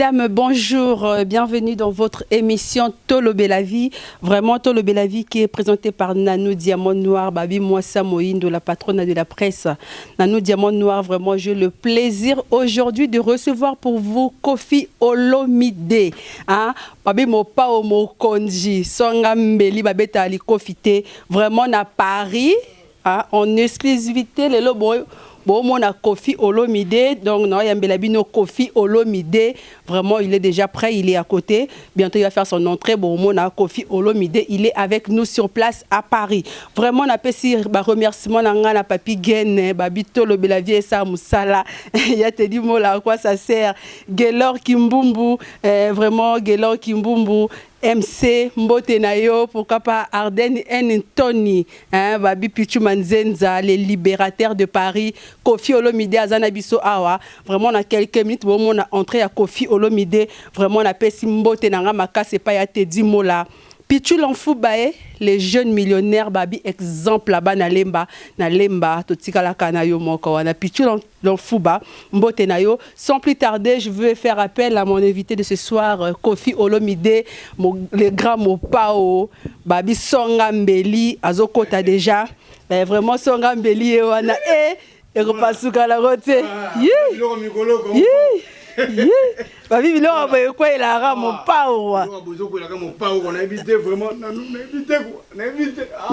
Madame, bonjour, bienvenue dans votre émission Tolobé la vie. Vraiment Tolobé la vie qui est présentée par Nanou Diamant Noir, Babi Mouassa Moïndo, la patronne de la presse. Nanou Diamant Noir, vraiment j'ai le plaisir aujourd'hui de recevoir pour vous Koffi Olomide. Hein? Babi Mopa Omokonji, Songambeli, Babeta Ali Kofite, vraiment à Paris, hein? En exclusivité, les lobos. Bon, on a Koffi Olomide, donc non, Yambelabino Koffi Olomide, vraiment il est déjà prêt, il est à côté. Bientôt il va faire son entrée. Bon, on a Koffi Olomide, il est avec nous sur place à Paris. Vraiment, on a fait remerciement à Papi Gen, Babito Lobelavie et Sa Moussala. Il y a te dit moi là à quoi ça sert. Gelor Kimbumbu, vraiment Gelor Kimbumbu. MC Mbotenayo, pourquoi pas Arden Tony, hein, Babi Pichu Manzenza, les libérateurs de Paris, Koffi Olomide, Azanabiso Awa. Vraiment, on a quelques minutes, bon, on a entré à Koffi Olomide, vraiment, on a fait Mbotenanga Maka, c'est pas ya te dit mola. Pichu Lanfoubae, les jeunes millionnaires, Babi, exemple là-bas, na lemba, totika la kanayo moko, wana Pichu Lanfouba, Mbotenayo. Sans plus tarder, je veux faire appel à mon invité de ce soir, Koffi Olomide, le grand Mopao, Babi Songambeli, Azokota déjà. Ben, vraiment Songambeli, et wana, et repasuka la rote. Babi biloko boye quoi il a ramo Mopao.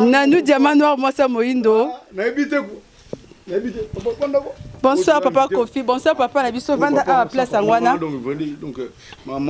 Nanou Diamant Noir moi ça Moïndo. Bonsoir papa Koffi, bonsoir papa Nabiso Vanda à la place Angwana.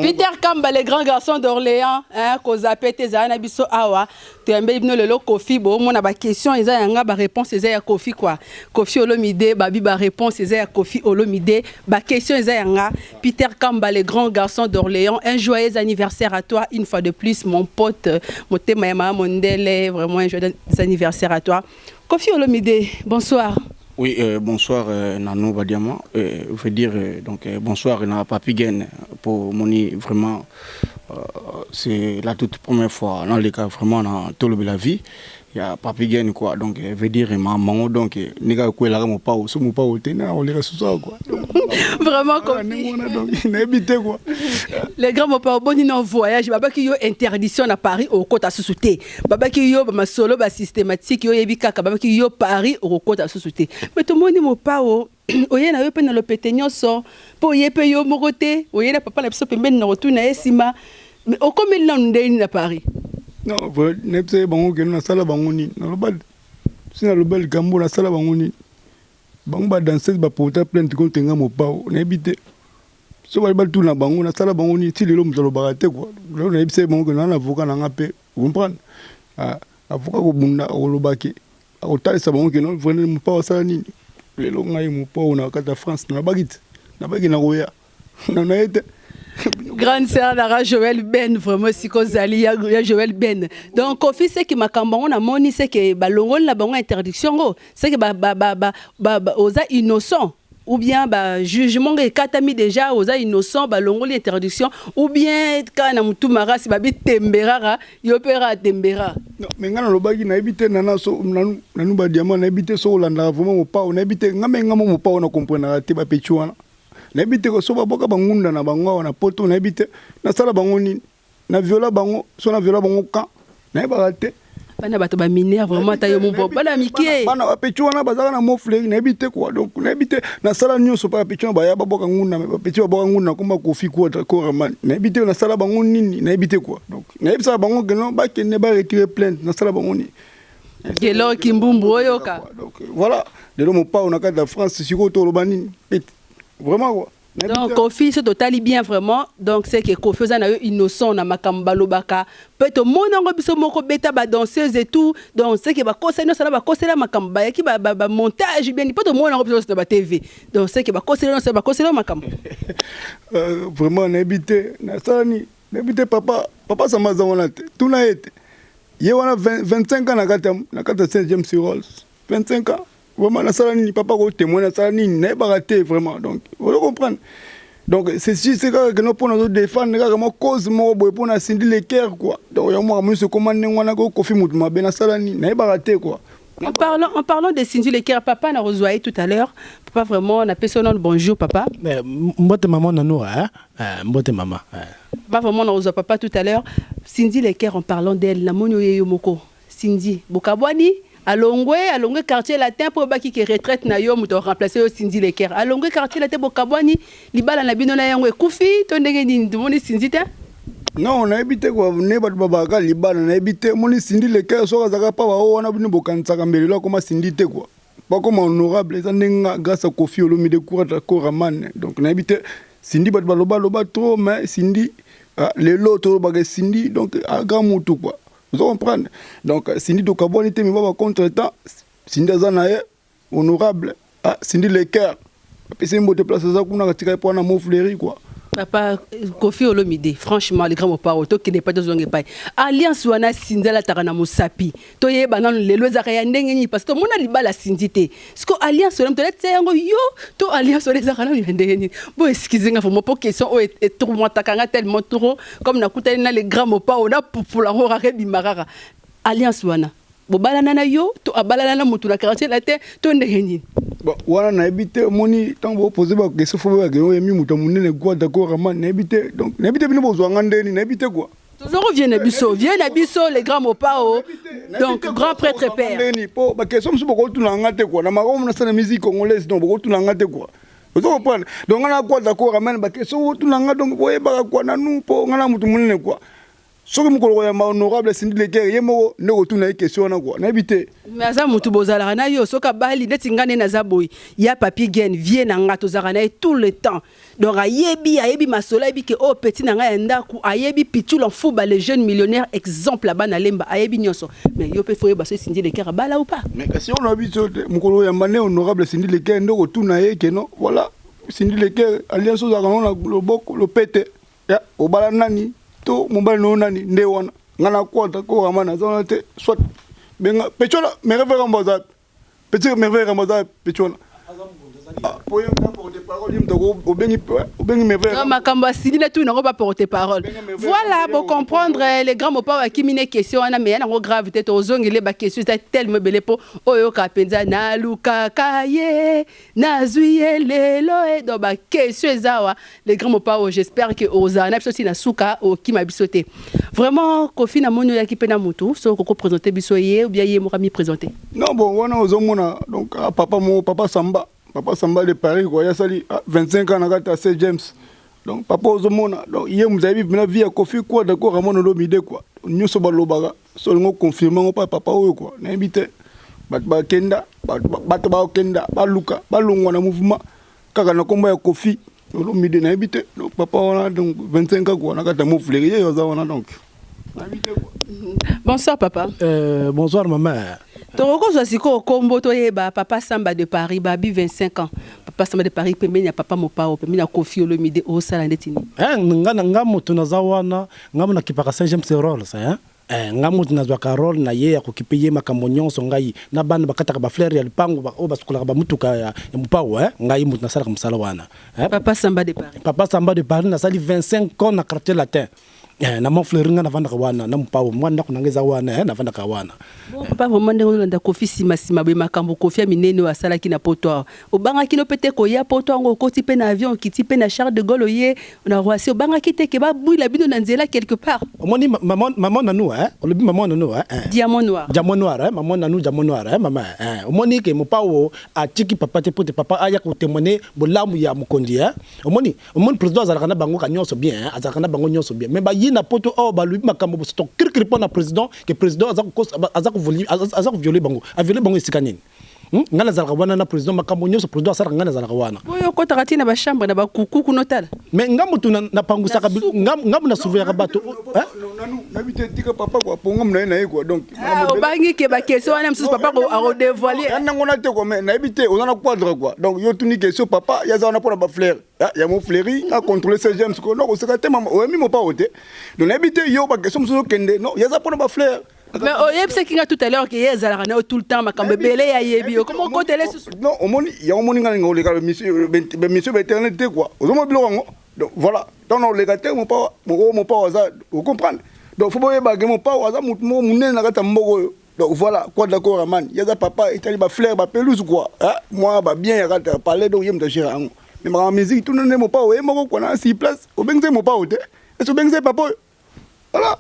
Peter Kamba, les grands garçons d'Orléans, hein, Koza Pete Zana Nabiso Awa, tu as bien le Koffi, bon, on a ba question, ils ont ba réponse, ils ont Koffi quoi. Koffi Olomide, Babi ba réponse, ils ont Koffi Olomide, ba question, ils ont Peter Kamba, les grands garçons d'Orléans, un joyeux anniversaire à toi, une fois de plus, mon pote, mon Mayama Mondele, vraiment un joyeux anniversaire à toi. Koffi Olomide, bonsoir. Oui, bonsoir Nanou Badiama. Je veux dire donc bonsoir na Papi Gen pour moni vraiment c'est la toute première fois dans les cas vraiment dans Tolobé la vie. Il y a Papi Gen quoi donc je veux dire maman donc les gars quoi là mon pas sous mon pas au téna on les reste ça quoi. Vraiment comme donc n'habiter quoi. Les grands mon pas bon en voyage baba qui yo interdiction à Paris au côte à sous-souté. Baba qui yo ma solo ba systématique yo yebi kaka baba qui yo Paris au côte à sous-souté. Mais tout le monde mon pas au oye na yo pe na le pétegnon so po ye pe yo mokote oye na papa na biso pembeni na retourna esima mais au comme là ndeni na Paris. Non, c'est bon que nous sala bangoni. Na lobal. Si na lobal gambo na sala bangoni. Bango ba danser ba porter plainte contre nga mo pao. Na ebité. So ba tout na bango na sala bangoni ti lelo mutalo baraté quoi. Là na ebité bon que na avocat na ngapé. Vous comprenez? Ah, avocat ko bunda ko lobaki. Ko tali sa bango que non vraiment mo pao sala nini. Lelo ngai mo pao na kata France na bagit. Na bagi na roya. Na été Grande sœur Lara Joël Ben, vraiment si Kozali, il y a Joël Ben. Donc, Koffi, c'est que ma campagne, on a moni, c'est que l'ongol la banque interdiction, c'est que osa innocent. Ou bien jugement que katami déjà osa innocent, l'ongol interdiction. Ou bien quand on a tout mara, si babi tembera, yopera tembera. Non, mais quand on a na habité nana so nanu ba diamant na habité so Hollanda vraiment pas on habité ngamo pas on comprendre te ba pechuana. Na habité ko so ba boka bangunda na bango na poto na habité na sala bango ni na viola bango so na viola bango kan na ba raté bana bato ba mineur vraiment tayo mon bob bana mikie bana ba pechuana bazaka na mofle na habité quoi donc na habité na sala nyoso pa pechuana ba ya ba boka ngunda ba pechu ba boka ngunda komba Koffi quoi ko man na habité na sala bango nini na habité quoi donc na habité bango que non ba kene ba retirer plainte na sala bango ni Gelor Kimbumbu oyoka donc voilà de l'homme pas on a de la France si ko to lobani vraiment quoi. Donc Koffi c'est totalement bien vraiment donc c'est que Koffi ozana innocent na makamba lobaka peut-être monango biso moko beta ba danseuse et tout donc c'est que ba kosela sala ba kosela makamba ya ki ba montage bien peut-être monango biso sur ba TV donc c'est que ba kosela makamba vraiment n'habité na sani n'habité papa ça m'a zamana tout na été ye wana 25 ans na kata 5e sur Rolls 25 ans. Vraiment, la salle ni papa ko témoin la salle ni n'est pas raté vraiment donc vous comprenez donc c'est que nous pour nous défendre vraiment cause mo boy pour na sindi les cœurs quoi donc yo moi monsieur commande ngwana ko Koffi mutuma be na salle ni n'est pas raté quoi En parlant de Cindy Leker, papa n'a rejoint tout à l'heure. Papa, vraiment, on a fait son nom de bonjour, papa. Mbote maman nanou, hein? Mbote maman. Pas vraiment, on a rejoint papa tout à l'heure. Cindy Leker, en parlant d'elle, la monyo yomoko. Cindy, Bokabwani, alongwe quartier latin pour baki qui retraite na yo muto remplacer Cindy Leker. Alongwe quartier latin Bokabwani, libala na bino na yangwe kufi, to ndenge ni ndumoni Cindy ta? Non, on a habité quoi, ne pas de babaka libala, on a habité moni Cindy Leker so zaka pa wa wana bino bokansaka mbele là comme Cindy te quoi. Pas comme honorable, ça nenga grâce à Kofi Olomide Kourata Koraman. Donc on a habité Cindy bat loba trop mais Cindy les lots baga Cindy donc à grand moutou quoi. Vous comprenez? Donc Cindy to kaboni te mi baba contre-temps, Cindy zanaye honorable, Cindy Leker. Puis c'est une bonne place ça qu'on a tiré pour na Montfleury quoi. Papa Kofi Olomide, franchement, les grands mots qui n'est pas de zone pas. Alliance wana Cindy la tarana musapi. Toye banan les lois araya ndengeni parce que mon aliba la Cindy. Ce que alliance on peut-être c'est ngo yo to alliance les arana ndengeni. Bon excusez-moi pour mon question et tout moi takanga tellement trop comme na kuta na les grands mots pas on a pour la horare bimarara. Alliance wana. Bo balana na yo to abalana na mutu la quartier la terre to ndengeni. Bon, voilà, on a habité, moni, tant que vous posez pas que ce faut que vous ayez mis mon quoi d'accord, on a habité, donc, on a habité, bien besoin, on a habité quoi. Toujours viens à Bisso, les grands mots pas donc grand prêtre père. Parce que sommes beaucoup tout l'angate quoi, na maron na sana musique congolaise donc beaucoup tout l'angate quoi. Vous comprenez? Donc on a quoi d'accord, amen, parce que so tout l'angate donc vous voyez pas quoi na nous pour on a mutu munene quoi. Ce que mukolo ya honorable Cindy Leker yemo ne retourne question na quoi. Na habité. Mais aza mutu bozala na yo soka bali neti ngane na zaboy. Ya papier gen vie na ngato zarana tout le temps. Donc ayebi masola yebi ke o petit na nga ndaku ayebi pitu l'en fou ba les jeunes millionnaires exemple là-bas na lemba ayebi nyoso. Mais yo pe foye ba Cindy Leker bala ou pas? Mais si on a habité mukolo ya mané honorable Cindy Leker ndo retourne na ye ke non voilà Cindy Leker alliance aux argons le boko le pete. Ya obala nani to mobile no nani nde wana ngana kwata ko ramana zona te soit benga pechola merveille rambaza petit merveille rambaza pechola pour un porte parole il me obengi merveille makamba sidina tout n'ont pas porter parole voilà pour comprendre les grands mots pas qui mine question ana mais na gravité to zongele ba question c'est tellement belé po oyo kapenza na luka kaye na zuye lelo et do ba question zawa les grands mots pas j'espère que ozana aussi na suka o qui m'a bisoté vraiment Kofi na mono ya ki pena mutu so ko présenter bisoye ou bien yé mo mi présenter non bon wana ozomona donc papa Samba de Paris quoi ya sali 25 ans na kata Saint James donc papa ozomona donc yé muzabi na vie ya Kofi quoi d'accord Ramon Olomide quoi nyoso balobaka so ngo confirmer ngo papa oyo quoi na invité ba kenda ba kenda ba luka ba longwa na mouvement kaka na komba ya Kofi Olomide na invité donc papa wana donc 25 ans quoi na kata Montfleury yo za wana donc na invité quoi. Bonsoir papa. Bonsoir maman. Toroko Zaziko Kombo Toyeba, papa Samba de Paris, Babi 25 ans. Papa Samba de Paris, Pemenia, papa Mopao, Pemenia Kofi Olomide, au Salandetini. Ngamu tunazawana, ngamu na kipaka Saint James Roll, ça, ngamu tunazwaka role na ye ya kukipiye makambo nyonso ngai na bana bakataka ba fleur ya lupango ba basukula ba mutuka ya Mopao, ngai mutu na sala kumsala wana. Papa Samba de Paris. Papa Samba de Paris na sali 25 ans na quartier latin. Na Montfleury na vanda kawana na Mopao mwana kunangeza wana na vanda kawana. Papa vraiment ndenda Kofi sima be makambo Kofi minene wa sala ki na poto. Obanga kino pete ko ya poto ngo koti pe na avion kiti pe na Charles de Gaulle oye na Roissy obanga kite ke ba bouila bino na nzela quelque part. Omoni maman nanu olobi maman nanu Diamant noir maman nanu diamant noir maman omoni ke Mopao a tiki papa te pote papa aya ko témoigner bolamu ya mukondi omoni président azalaka na bango ka nyonso bien azalaka na bango nyonso bien mais ba na poto o ba lui makambo bo to kirkiri pona président que président azako violer bango a violer bango isikanini ngana zalaka wana na président makambo nyonso président asala ngana zalaka wana boyo ko takati na ba chambre na ba kuku kunotala mais ngamu tu na pangusaka ngamu na surveiller bato na bité tika papa ko ponga na ye quoi donc bangi ke ba question wana msusu papa ko a dévoiler na ngona te ko mais na bité on a quadre quoi donc yo tuni question papa ya za na pour ba fleur ya Montfleury a contrôler ces James ko non ko sekate mama o mi mo pa ote donc na bité yo ba question msusu kende non ya za pour ba fleur. Mais oyeb c'est kinga tout à l'heure que yezala na tout le temps makambe belé ya yebi comment ko télé non omoni ya omoni ngana ngolé ka monsieur éternité quoi ozomo bilongo donc voilà donc on les gâter mon pas za vous comprendre donc faut pas baguer mon pas za mo munene na kata mboko Donc voilà, quoi d'accord, man. Il y a papa, il y a des fleurs, des pelouses, quoi. Moi, bien, il y a parler de yem de gérer. Mais ma musique, tout le monde n'est pas au Yemo, qu'on a 6 places. Au Bengze, mon pas au thé. Et ce Bengze, papa. Voilà.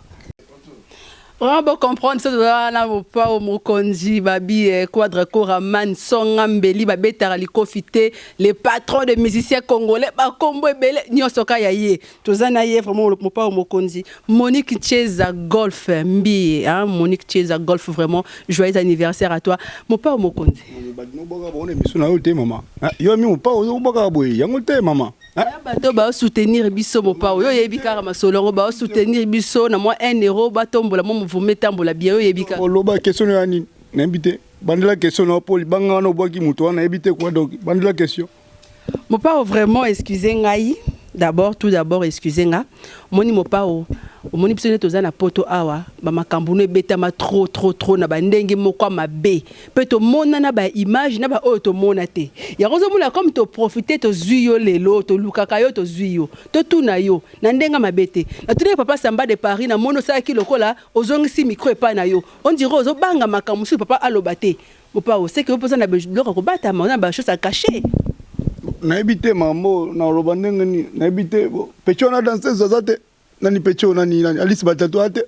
Vraiment bon comprendre ça na pas au mokonzi babi quadre koraman songambeli babeta likofité les patrons de musiciens congolais ba kombo ebele nyosoka yaye tozana ye vraiment le pas au mokonzi Monique Cheza Golf mbi hein Monique Cheza Golf vraiment joyeux anniversaire à toi mon pas au mokonzi no boka bon émission na yote maman yo mi mon pas au boka boy yango te maman bato ba soutenir biso mo pa yo yebi kaka masolongo ba soutenir biso na moi 1 euro ba tombola mo mvume tambola bien yo yebi kaka loba question ya nini na invité bandela question na poli banga no boki muto na invité quoi donc bandela question mo pa vraiment excusez ngai tout d'abord excusez nga moni mo pa o moni biso ne toza na poto awa ba makambo no ebetama trop na bandenge moko mabe pe to mona na ba image na ba o to mona te ya kozo mula comme to profiter to zuyo lelo to lukaka yo to zuyo to tuna yo na ndenga mabete na tune papa Samba de Paris na mono sa ki lokola ozongisi micro epa na yo on dirait ozo banga makambo su papa alobate mo pa o c'est que poza na biloko ko bata na ba chose à cacher na ebité mambo na robandenge ni na ebité pecho na danseuse zazate nani pecho nani Alice Batatu ate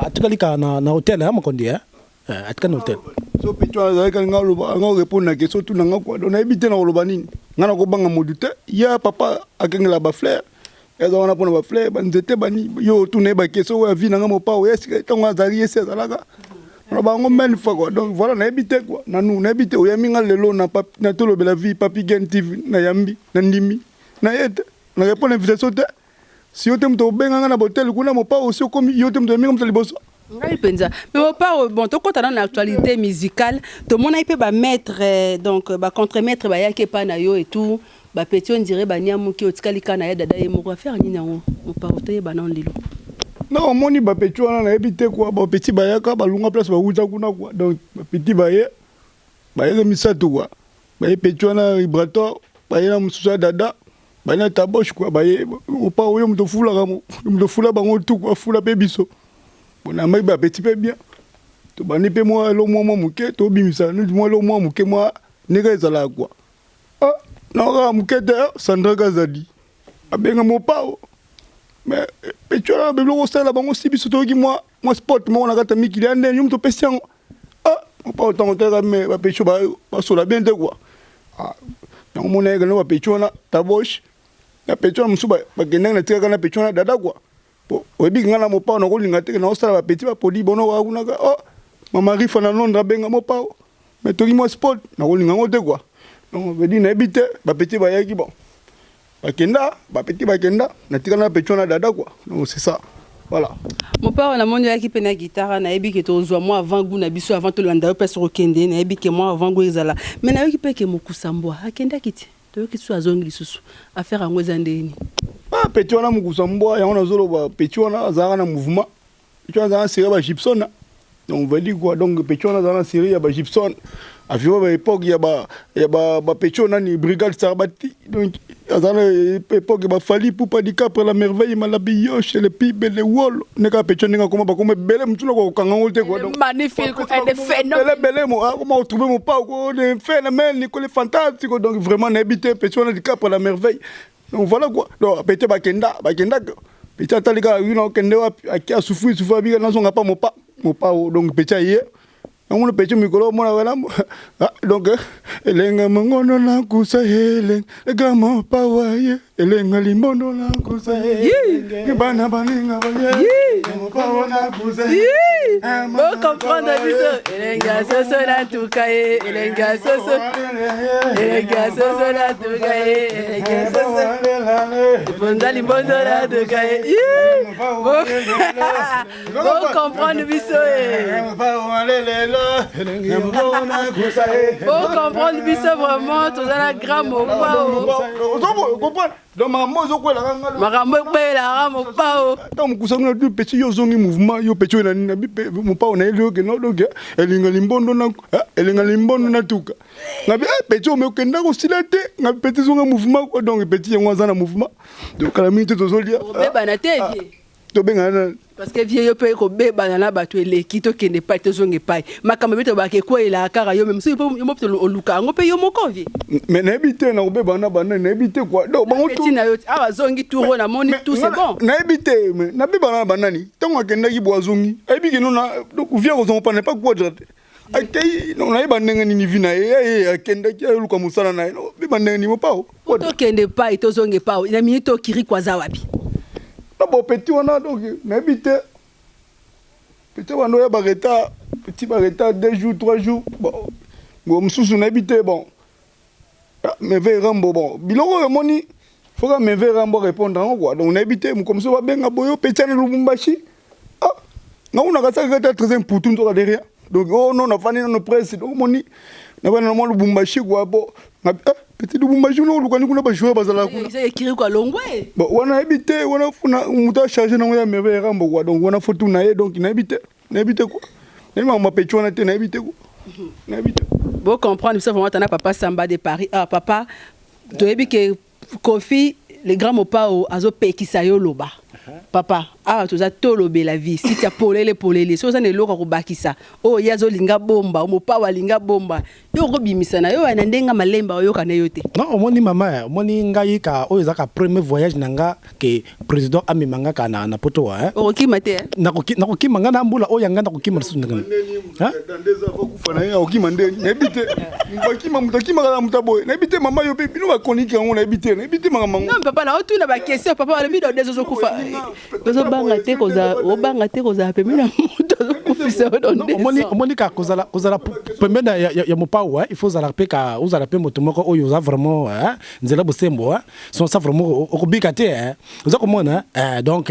atikalika na hotel ya Mokondi atika na hotel so pecho za ka ngalo ngo répondre na question tu na ngakwa na ebité na loba nini ngana ko banga modute ya papa akengela ba fleur ezo wana pona ba fleur banzete bani yo tu ne ba question wa vie na ngamo pa o est tonga azali ese zalaka na bango men fa quoi donc voilà na ebité quoi na nous na ebité o yami ngalelo na tolobela vie papi gen TV na yambi na ndimi na yete na répondre invitation te si yo tem to benga na hotel kuna mo pa aussi comme yo tem to minga mtaliboso ngai penza mais mo pa bon to kota na actualité musicale to mona ipe ba maître donc ba contre-maître ba yake pa na yo et tout ba petit on dirait ba nyamuki otikalika na ya dada ye moko faire nini yango mo pa otoye ba na lilo non moni ba petit wana na ebité quoi ba petit ba yaka ba lunga place ba uta kuna quoi donc ba petit ba ye misato quoi ba petit wana vibratoire ba ye na mususa dada ba na taboche quoi ba ye opa oyo mto fula bango tout quoi fula pe biso bona mai ba petit pe bien to bani pe moi lo moi muke to bimisa nous moi lo moi muke moi nega ezala quoi ah non muke de Sandra Gazadi abenga mo pao mais petit wana be lo sala bango si biso to ki moi sport moi na kata mikili ande yum to pesiango ah pas autant que mais ba petit ba sola bien de quoi ah non mon nègre no ba petit wana taboche na pecho musuba bagenda na tika na pecho na dada kwa obi ngana mo pa na ko linga te na osala ba petit ba podi bono wa kuna ka oh mama rifa na Londres benga mo pa mais to mo sport na ko linga ngote kwa donc veut dire na ebité ba petit ba yaki bon bakenda ba petit bakenda na tika na pecho na dada kwa donc c'est ça voilà mon père na moni yaki pe na guitare na ebi ke to zwa moi avant goût na biso avant to landa pe sur kende na ebi ke moi avant goût ezala mais na yoki pe ke mokusambwa akenda kiti to ki so azongi lisusu affaire ngo ezandeni ah petit wana mukusambwa yango na zolo ba petit wana azaka na mouvement petit wana azaka série ba Gibson donc on va dire quoi donc petit wana azaka na série ya ba Gibson aviwa ba époque ya ba petit wana ni brigade Sarbati donc azaka époque ba Fali Poupa di Cap la merveille malabi yoche le pibe le wol neka petit wana koma ba koma bele mutuna ko kanga ngote quoi donc magnifique et phénomène bele mo comment trouver mon pas ko de phénomène ni ko le fantastique donc vraiment n'habiter petit wana di Cap la merveille donc voilà quoi donc petit bakenda petit atalika wino kende wa akia souffrir bi na songa pas mon pas donc petit hier on le petit mikolo mona wala donc elenga mongono na kusahele gamo pawaye elenga limbondo na kusahele bana baninga baye pawa na kusahele bon comprendre biso elenga soso na tukaye elenga soso na tukaye elenga soso bonda limbondo na tukaye bon comprendre biso bon comprendre biso vraiment tozala grand mopao donc maman zokwela makambo ekwela mopao tant mukusanga du petit yo zongi mouvement yo petit na nina mopao na elio ke no donc elinga limbondo na tuka ngabi petit o mekenda ko silate ngabi petit zonga mouvement donc petit yango azana mouvement donc la minute tozolia beba na TV to benga Parce que vieillot peut être banana battu les quito qui n'est pas te zonge pas. Ma camabito ba ke quoi il a cara yo même si peut yo mopte o luka ngo pe yo moko vie. Mais n'habiter na obe banana banana n'habiter quoi. Donc bango tout na yo ah zongi tout na moni tout c'est bon. N'habiter mais na be banana banana ni. Tant akenda ki boazongi. Ebi ke non na donc vient aux on pas quoi dire. Akei non na bananga ni vina akenda ki luka musala na no be bananga ni mo pa. To kende pa to zonge pa. Na minito kiri kwaza wapi. Bon petit on a donc n'habiter petit on a barreta petit barreta 2 jours 3 jours bon sous n'habiter bon mais vers rambo bon biloko moni faut que me vers rambo répondre quoi donc n'habiter comme ça va bien boyo petit na Lubumbashi ah na una ka ça très important to derrière donc oh non na fani na presse donc moni na bana na Lubumbashi quoi bon petit Lubumbashi no lukani kuna ba jouer bazala kuna c'est écrit quoi longwe bon on a habité on a funa muta charger na ya me vers rambo quoi donc on a photo na donc n'habiter quoi nema ma petit on a te n'habiter quoi n'habiter bon comprendre ça vraiment t'as papa Samba de Paris ah papa tu as vu que Kofi les grands mopa au azo pekisa yo loba papa ah tu as tolobe la vie si tu as polele so ça ne loka ko bakisa oh yazo linga bomba mopa wa linga bomba yo ko bimisa na yo na ndenga malemba yo kana yo te non omoni mama omoni ngai ka o ezaka premier voyage nanga ke président amemanga kana na poto hein o ki mate na ko ki manga na mbula o yanga na ko ki marsu nanga dans des affaires ku fana ya o ki mande n'habiter mbaki mamutaki maka mutaboy n'habiter mama yo pe bino ba koniki ngo n'habiter maka mango non papa na otuna ba question papa le bido des zo kufa zo banga te koza o banga te koza pe mina muto kufisa don des omoni ka kozala pembena ya mopao il faut zala pe ka uzala pe moto moko oyo za vraiment nzela bosembo son ça vraiment okobika te oza komona donc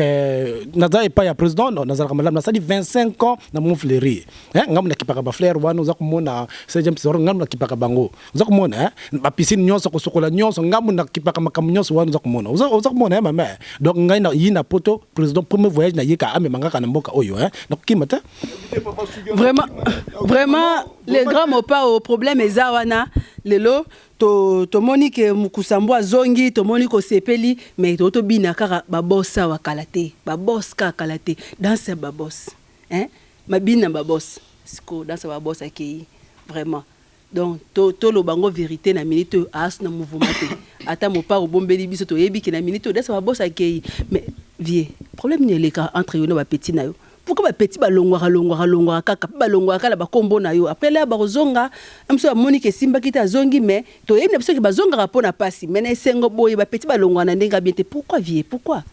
naza pas ya président naza kamala na sali 25 ans na mon fleury ngamu na kipaka ba fleur wana oza komona c'est James Soro ngamu na kipaka bango oza komona ba piscine nyonso ko sokola nyonso ngamu na kipaka makamu nyonso wana oza komona oza komona mama donc ngai na yina poto président premier voyage na yeka amemanga kana mboka oyo na kokimata vraiment les grands mopa au problème ezawana lelo to monique mukusambo zongi to monique sepeli mais to bina kaka babosa wa kalate babos ka kalate dans ce babos mabina babos siko dans ce babos akei vraiment donc to lo bango vérité na minute as na mouvement te ata mopa o bombeli biso to yebi ki na minute dans ce babos akei mais vie problème ni le ka entre yo na ba petit na yo pourquoi ba petit ba longwa kaka ba longwa kala ba kombo na yo après là ba zonga amso ya Monique Simba kita zongi mais to yebina biso ki ba zonga rapona pasi mais na sengo boye ba petit ba longwa na ndenga bien te pourquoi vie pourquoi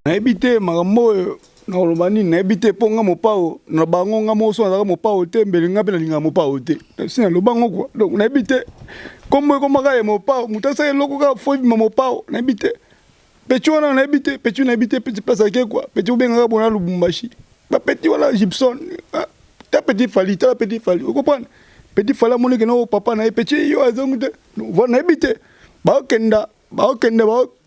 na habité makambo na olobani na habité ponga mopao na bango nga moso na mopao te mbelinga pe na linga mopao te sina lobango quoi donc na habité comme ka mopao mutasa eloko ka fo mopao na habité petit on a habité petit place à quoi petit ou bien on Lubumbashi ba petit wala Gibson ta petit fali vous comprenez petit fala mon que no papa na petit yo azongu on a habité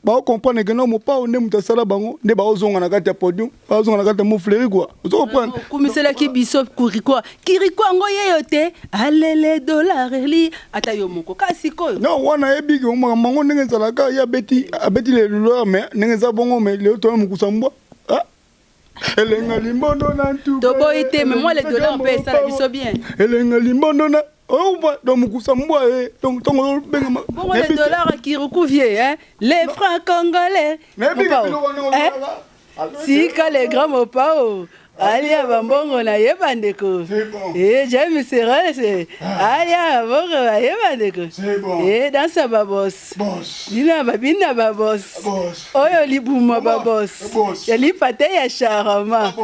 ba comprendre que non mo pa on muta sala bango ne ba ozonga na kati ya podium ba ozonga na kati ya mo fleury quoi vous comprenez kumisela ki biso kiriko ngo yeyo te alele dollar li ata yo moko kasi ko non wana ebi ko mango ndenge zalaka ya abeti le dollar mais ndenge za bongo mais le to mukusambwa elenga limbondo na ntu to boite mais moi les dollars paye ça biso bien elenga limbondo na oh donc mukusambwa donc benga bon les dollars qui recouvier les francs congolais si quand les grands mopao alia bambongo na yebandeko James Soro c'est alia bambongo na yebandeko dans sa babos bina babos oyo libuma babos ya lipate ya charama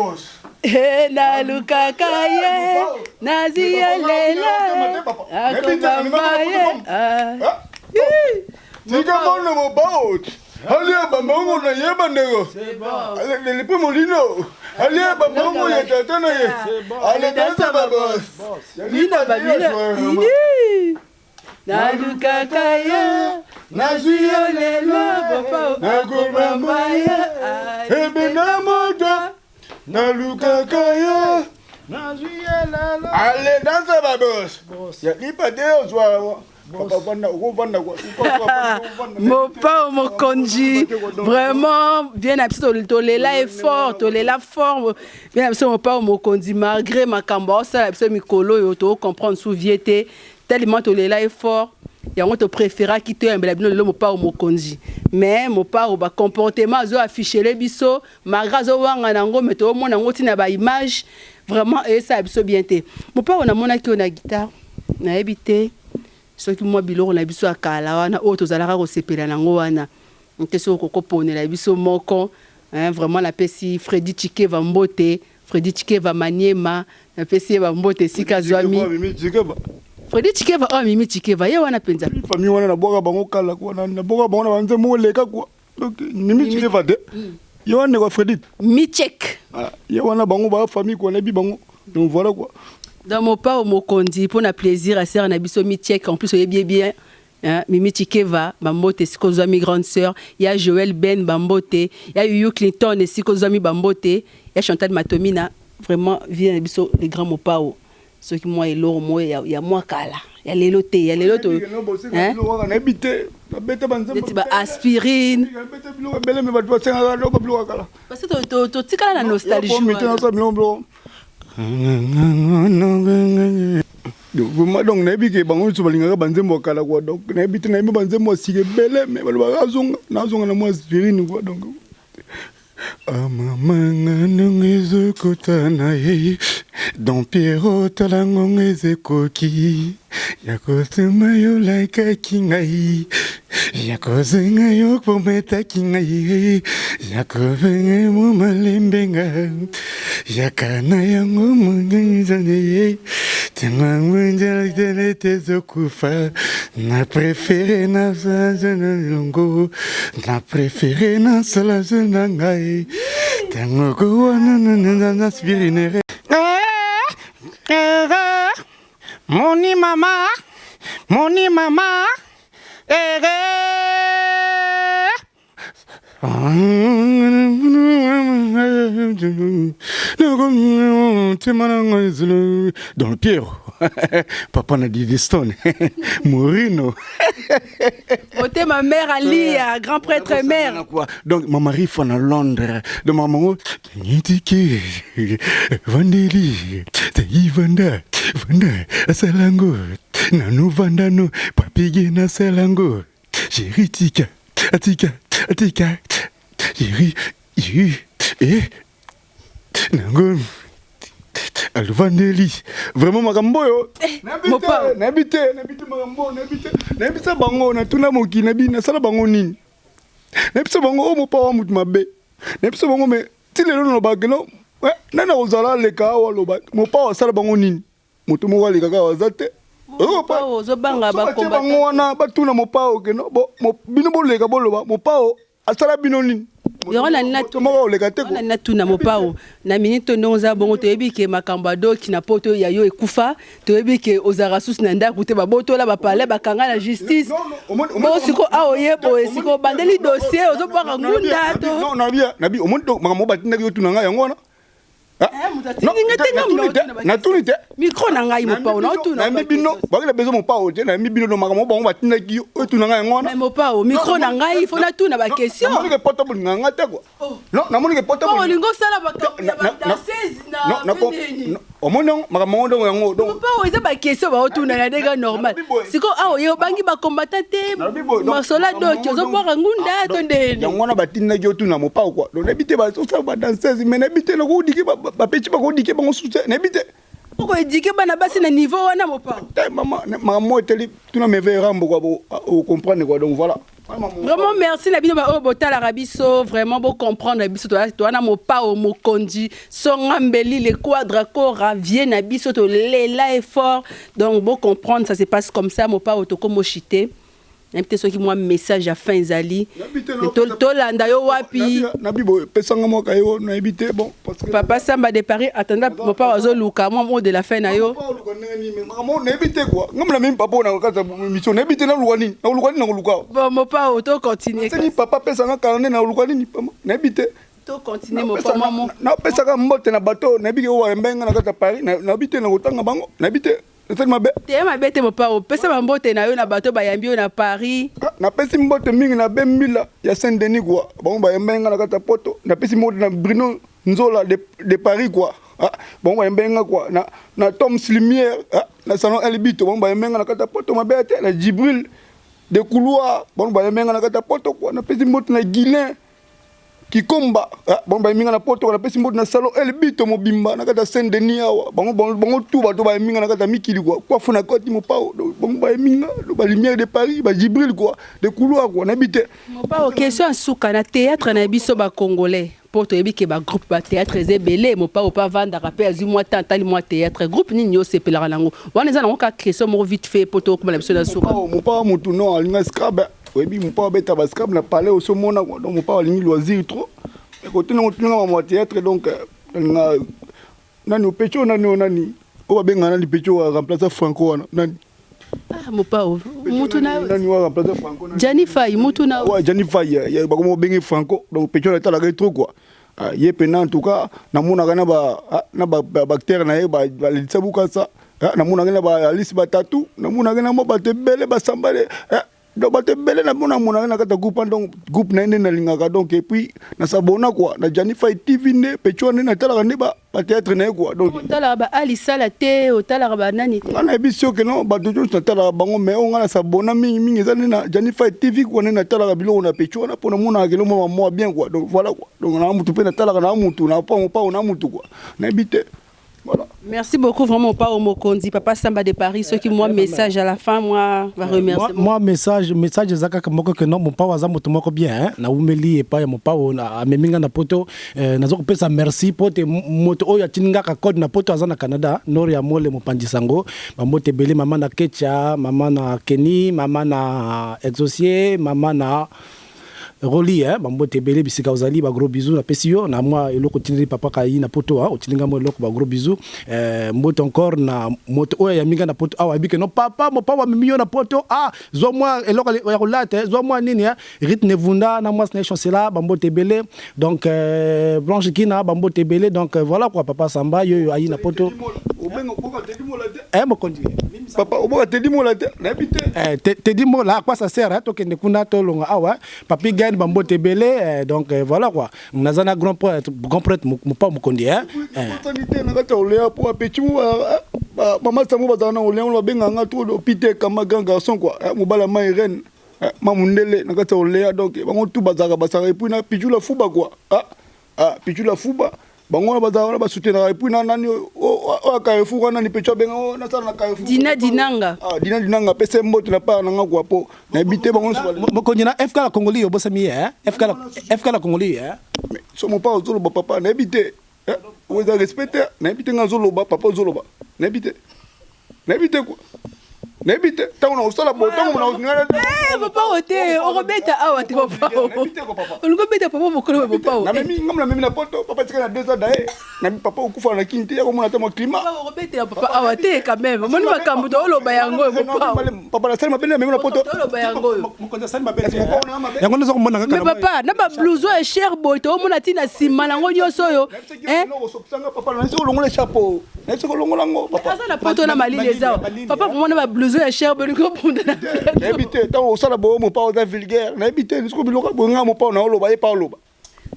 na lukaka ye naziya lela akobamba ye tika mono mobao alia bambongo na yebandeko le pe molino alia bambongo ya tata na ye ale dansa babos bina na lukaka ye naziya lela akobamba ye ebena moto na lukakaya na juye lala ale dansa babos ya lipate ozwa Mopao Mokonzi, vraiment, bien absolument, tolela est fort, tolela fort, bien absolument Mopao Mokonzi, malgré ma camba, ça absolument Mikolo, yoto comprendre sous viété, tellement tolela est fort. Il y a un autre préféré qui te embellit le Mopao Mokonzi. Mais Mopao ba comportement zo affiché les biso, malgré zo wanga nango meto mo nango tina ba image, vraiment et ça absolument bien té. Mopao na mona ki on a guitare, na habité. Ceux qui moi biloko na biso akala wana o tozalaka ko sepela nango wana nteso ko koponela biso moko hein vraiment la pesi Freddy Chikeva Mbote Freddy Chikeva Maniema la pesi ba Mbote sika zwami Freddy Chikeva Mimi Chikeva ye wana penza famille wana na boka bango kala ko na boka bango na banze mo leka ko donc Mimi Chikeva de ye wana ko Freddy Michek ye wana bango ba famille ko na bi bango donc voilà quoi. Dans mon pas au Mokondi, pour na plaisir à sœur Nabiso Michek, en plus il est bien hein, Mimi Chikeva, Bambote, Sikozami grande sœur, il y a Joël Ben Bambote, il y a Yu Clinton et Sikozami Bambote, il y a Chantal Matomina, vraiment vient Nabiso les grands Mopao. Ceux qui moi et l'or moi il y a moi kala, il y a les lotés, il y a les lotos. Hein? Aspirine. Parce que tu as la nostalgie. Donc nabi ke bango so balingaka banzembo kala kwa donc nabi te nabi banzembo sike bele mais balba azonga nazonga na moi aspirine quoi donc amamanga nongezo kotana ye don Pierrot talangongeze koki yakosema yo like kingai yakozenga yo pometa kingai yakovenga mo malembenga yakana yango mungizane tenga mwenjala tele tezokufa na préféré na zana longo na préféré na sala zana ngai tenga ko wana na aspirine Moni mama, dans le Pierrot. Papa n'a dit des stones. Morino. Ôtez ma mère Ali, grand prêtre mère. Donc, ma mari est à Londres. De ma maman, Nitiki, Vandeli, Vanda, Salango, Nanu Vandano, Papigi na Salango, Jéritika, Atika, Jéri, Nango. Alvandeli vraiment makambo yo nabite makambo nabite bango na tuna moki nabi na sala bango nini nabite bango o mopa wa mutu mabe nabite bango me tilelo no bagelo nana ozala leka wa loba mopa wa sala bango nini mutu mo wali kaka wazate mopa ozo banga ba komba bango wana batuna mopa o keno bo bino bo leka bo loba mopa o asala bino nini Yona na tuna mopao na minute nonza bongo toyebi ke makambado ki na poto ya yo ekufa toyebi ke ozara sus na ndako te ba botola ba parler ba kanga la justice bo siko aoye bo siko bandeli dossier ozo banga ngunda to non nabi omondo makambo batinda yo tuna nga yango na na tunite micro na ngai mopao na tuna na bino bakela bezo mopao te na bino no makambo bango batinda ki yo tuna nga yango na mopao micro na ngai fona tuna ba question na monike portable nga te quoi non na monike portable oh lingo sala ba na 16 na omondo makambo ndo yango donc mopao eza ba question ba tuna na dega normal siko awo yo bangi ba combattant te masola doki ozo bwaka ngunda to ndeni yango na batinda yo tuna mopao quoi donc nabite ba so ba danseuse mais nabite na ko diki ba petit ba ko diki ba ngosute nabite ko diki bana basi na niveau wana mopao maman eteli tuna me ve rambo quoi au comprendre quoi donc voilà. Vraiment merci na bino ba botala rabiso vraiment beau comprendre biso to na Mopao Mokonzi songambeli les quadra cora vient na biso to lela effort donc beau comprendre ça se passe comme ça Mopao to comme chité peut-être ceux qui moi message à fin zali to landa yo wapi nabibo pesanga mo kayo na ebité bon parce que papa Samba de Paris attendant Mopao azo luka moi de la fin na yo maman na ebité quoi ngam la même papa na kaza mission na ebité na luka na luka bon Mopao to continuer c'est ni papa pesanga karne na luka ni na ebité to continuer Mopao maman na pesanga mbote na bateau na ebité wa mbenga na kaza Paris na ebité na kotanga bango na ebité nasali mabe te mabe te mopao pesa bambote na yo na bato bayambi yo na Paris napesi mbote mingi na be mbila ya Saint Denis quoi bango bayambenga na kata poto napesi mbote na Bruno Nzola de Paris quoi bango bayambenga quoi na Tom Slimière na salon Elbito bango bayambenga na kata poto mabe te na Jibril de couloir bango bayambenga na kata poto quoi napesi mbote na Guilain Kikomba bon ba minga na poto na pesi mbote na salon Elbito mobimba na kata Saint Denis awa bango tout bato ba minga na kata mikili quoi funa koti mopao bango ba minga ba lumière de Paris ba Jibril quoi de couloir quoi na bité mopao question suka na théâtre na biso ba congolais poto yebi ke ba groupe ba théâtre ezebele mopao pa vanda rappel azu moi tantali moi théâtre groupe nini yo sepelaka nango wana za nango ka question mo vite fait poto ko na biso na suka mopao mutu non alinga scrab oui, mon père bête à scrap n'a parlé au sommet donc mon père a ligne loisir trop et côté non mon théâtre donc nani pecho nani o benga nani pecho remplacer Franco nani mon père mutu na nani wa remplacer Franco Jani Fay mutu na ouais Jani Fay ya ba ko benga Franco donc pecho la tala trop quoi ye pena en tout cas na mona kana ba bactérie na ye ba litsabuka ça na mona kana ba alice batatu na mona kana mo ba tebele ba sambale donc bato belé na mona na kata groupe donc groupe na ene na lingaka donc et puis na sabona quoi na Jani Fay TV ne pecho ne na tala ne ba théâtre na quoi donc tala ba ali sala te o tala ba nani te na biso que non ba dojo na tala bango mais on na sabona mingi ezana na Jani Fay TV quoi na tala bilo na pecho na pona mona ke mo moi bien quoi donc voilà quoi donc na mutu pe na tala na mutu na pa na mutu quoi na bité. Voilà. Merci beaucoup vraiment pas au Mokondi Papa Samba de Paris ceux qui moi message à la fin moi va remercier moi message zaka moko que non mon pa waza moto moko bien na umeli et pas mon pa na meminga na poto nazo kopesa merci pote moto oya tininga ka code na poto azana Canada nord ya mole mopandisango ba mote belé mama na Kecha mama na Kenny mama na Exocier mama na Roli bambo tebele bisika ozali ba gros bisous na pesio na moi eloko tiniri papa kai na poto otilinga mo eloko ba gros bisous mboto encore na moto oya ya minga na poto awa bike no papa mo papa mimio na poto zo moi eloko ya kolate zo moi nini rit nevunda na moi nation cela bambo tebele donc Blanche Kina bambo tebele donc voilà quoi papa Samba yo ayi na poto mo kondi papa oboka te dimo la te na bité te dimo la quoi ça sert to kende kuna to longa awa papi gagne bambo tebele donc voilà quoi nazana grand prêtre mo pas mo kondi opportunité na kata olea pour petit mama samu bazana olea lo benga nga to hôpital kama grand garçon quoi mobala mai reine mamundele na kata olea donc bango tout bazaka basaka et puis na pichula fuba quoi pichula fuba bango bazana ba soutenir et puis na nani o Carrefour wana ni pecho benga na sala na Carrefour dinanga dinanga pese mbote na pa na nga kwa po na bité bango mokonyi na FK la Congolais yo bosami FK la Congolais mais somo pa ozolo ba papa na bité o za respecter na bité nga zolo ba papa zolo ba na bité quoi na bité tango na osala bo tango na ngana papa ote o robeta awa te papa o ngobeta papa mokolo papa na mimi ngamla mimi na poto papa tika na 2 ans d'ailleurs na papa okufa na kinti ya komona tamo climat o robeta papa awa te quand même moni makambo to lo bayango papa papa na sema bene mimi na poto to lo bayango mokonza sali mabete yango nzo komona kaka mais papa na ba blouson et cher boto o mona tina sima nango nyoso yo papa na siko longola chapeau na siko longola ngo papa asa na poto na malile zao papa pour moi na ba blouson et cher boto ko punda na habité tant au sala bo mo pa o vulgaire na habité nisiko biloka bo nga mo pa na oloba ye pa oloba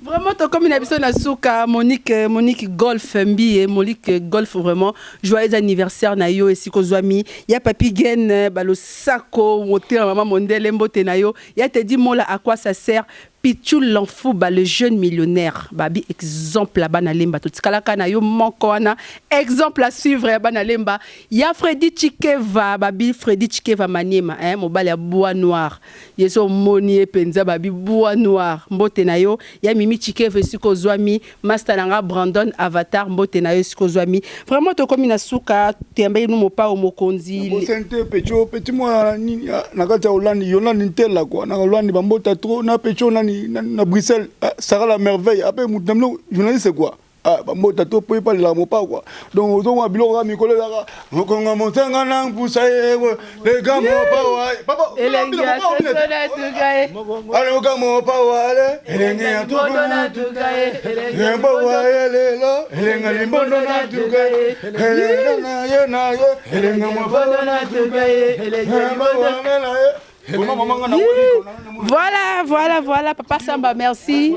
vraiment to comme na biso na suka Monique Golf Mbi et Monique Golf vraiment joyeux anniversaire na yo esiko zwami ya papi gen balo sako moteur maman mondele mbote na yo ya te dit mola à quoi ça sert Pichul l'enfouba le jeune millionnaire babi exemple là bana lemba to tikalaka na yo moko wana exemple à suivre ya bana lemba ya Freddy Chikeva babi Freddy Chikeva Maniema mobali ya bois noir yeso moni penza babi bois noir mbote na yo ya Mimi Chikeva siko zwami master nanga Brandon Avatar mbote na yo siko zwami vraiment to komi na suka tembe no mopa o mokonzi mo sente pecho petit moi na kata Hollande Yolande ntela quoi na Hollande bambota trop na pecho na Bruxelles Sarah la merveille après mutamlo journaliste quoi ah bamota to po pas la mopa quoi donc ozonga biloko mikolo la ngokonga montenga na mpusa yewe le gamo pa wa papa Elenge atosona tukaye ale gamo pa wa le elenge atosona tukaye Lembo wa lelo elenga limbondo na tukaye elenga na ye elenga mopa na tukaye elenga wa Voilà, Papa Samba, merci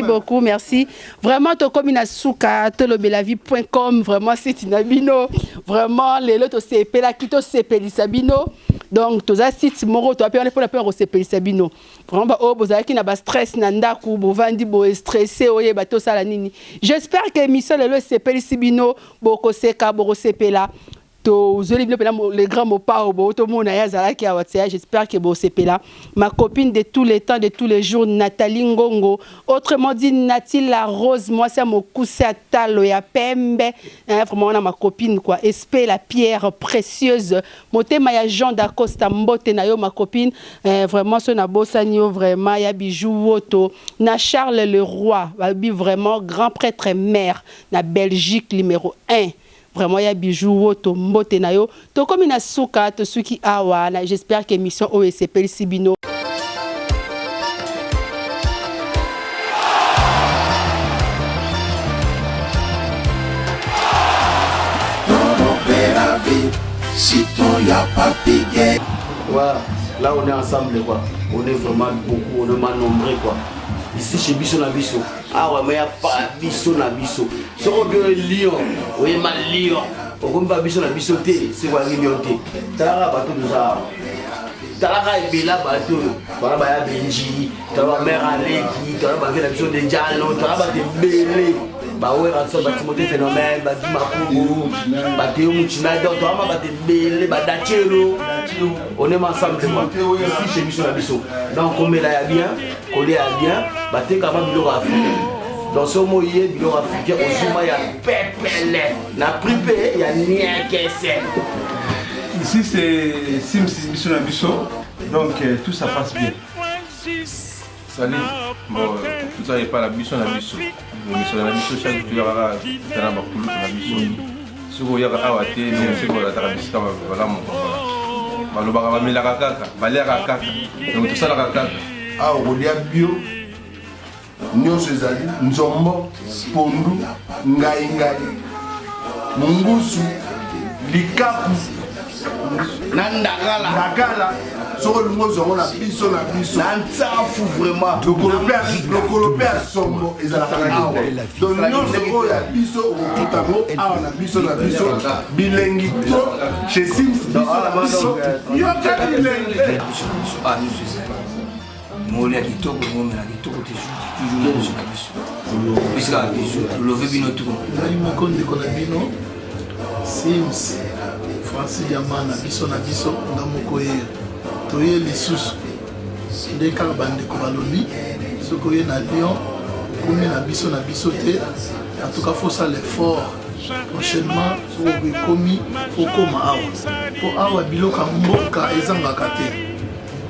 beaucoup, merci. Vraiment, to comme na souka, tolobelavie.com, vraiment, c'est inabino. Vraiment, les lots, c'est pela kito, c'est pelisabino. Donc, tous les sites, moro, tu as pu pour la peur, c'est pelisabino. Vraiment, oh, vous avez qui n'a pas stress, nanda, kou, vous vendez, vous stressé, oye, bateau, ça, la nini. J'espère que l'émission, c'est pelisabino, boko seka, boko sepela. Les grands mots pas au beau, tout le monde a qui a WhatsApp. J'espère que vous êtes là. Ma copine de tous les temps, de tous les jours, Nathalie Ngongo. Autrement dit, Nathalie la Rose. Moi, c'est mon cousin à Talo et à Pembe. Vraiment, on a ma copine, quoi. Espé, la pierre précieuse. Moté Maya Jean d'Acosta Mbote Nayo, ma copine. Vraiment, ce Nabo Sanyo, vraiment, il y a Bijou Woto. Na Charles le Roi. Vraiment, grand prêtre et maire. Na Belgique, numéro 1. Vraiment, il y a bijou, woto, mbote na yo. To comme une souka, to suki awa. J'espère que l'émission OSP Sibino. Voilà, là on est ensemble quoi. On est vraiment beaucoup, on est mal nombreux quoi. Ici chez Bisso na Bisso. Ah ouais, mais il n'y a pas Bisso na Bisso. Si on veut Lyon, on est mal Lyon. On va Bisso na Bisso, c'est quoi Lyon? T'as bateau de ça. T'as et Bella bateau. T'as la Benji, t'as la mère Aleki, t'as la Bisso de Diallo, t'as la Bélé. Bah ouais, ça va te phénomène, bah tu m'as bah tu m'as donc toi bah tu Bélé, bah Dachero. On est ensemble ici chez Bisso na Bisso. Donc on met là bien. Collé à bien, bah t'es capable de africain. Dans ce mot il y a de africain, au Zuma il y a pépélé, n'a pripé, il y a rien qui est. Ici c'est Sims Bisso na Bisso, donc tout ça passe bien. Salut, bon, tout ça n'est pas la Bisso na Bisso. Bisso na Bisso, chaque jour il y aura un bakoulou na Bisso. Si vous avez un awate, c'est pour la Tarabisca, voilà mon papa. Malobara va mila kaka, balera kaka, donc tout ça la kaka. Ah, Rodia Bio, Nyonso Zali, Nzombo, Pondu, Ngai, Mungusu, Likapu, Nandagala, sur le mot on a Bisso na Bisso. Nansafu vraiment. Le colopère sombre et la donc Nyonso ya Bisso, Okutamo, on a Bisso na Bisso, Bilengi, chez Sims, Bisso na Bisso, Yoka Bilengi. Ah, nous c'est ça. Mole ya kitoko ngomela kitoko toujours na biso bisika biso love bino tout nali mokonde kona bino Sims Francis Diamana biso na biso nga moko ye toye lisusu nde kaka bandeko balobi soki oye na Lyon okomi na biso te en tout cas faut ça l'effort prochainement soki okomi faut koma awa po awa biloko mboka ezangaka te.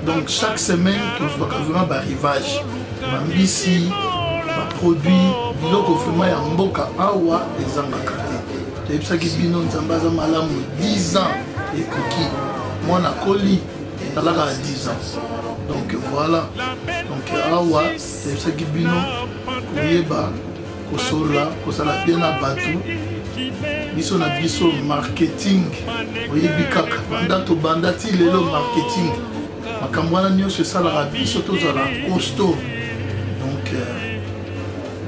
Donc chaque semaine, tu vois vraiment un rivage, un mbisi, un produit, biloko vraiment ya mboka awa ezangaka te. C'est ça qui bino nzambaza malamu 10 ans et cookie. Moi na koli talaka 10 ans. Donc voilà. Donc awa c'est ça qui bino koyeba kosola kosala bien na batu. Biso na biso marketing. Oyebi kaka banda to banda ti lelo marketing. Makambwana nyonso esalaka biso tozala costaud. Donc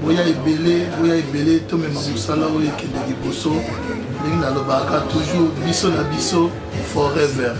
boya ebele tomema mosala oyo ekende liboso ndenge nalobaka toujours biso na biso forever.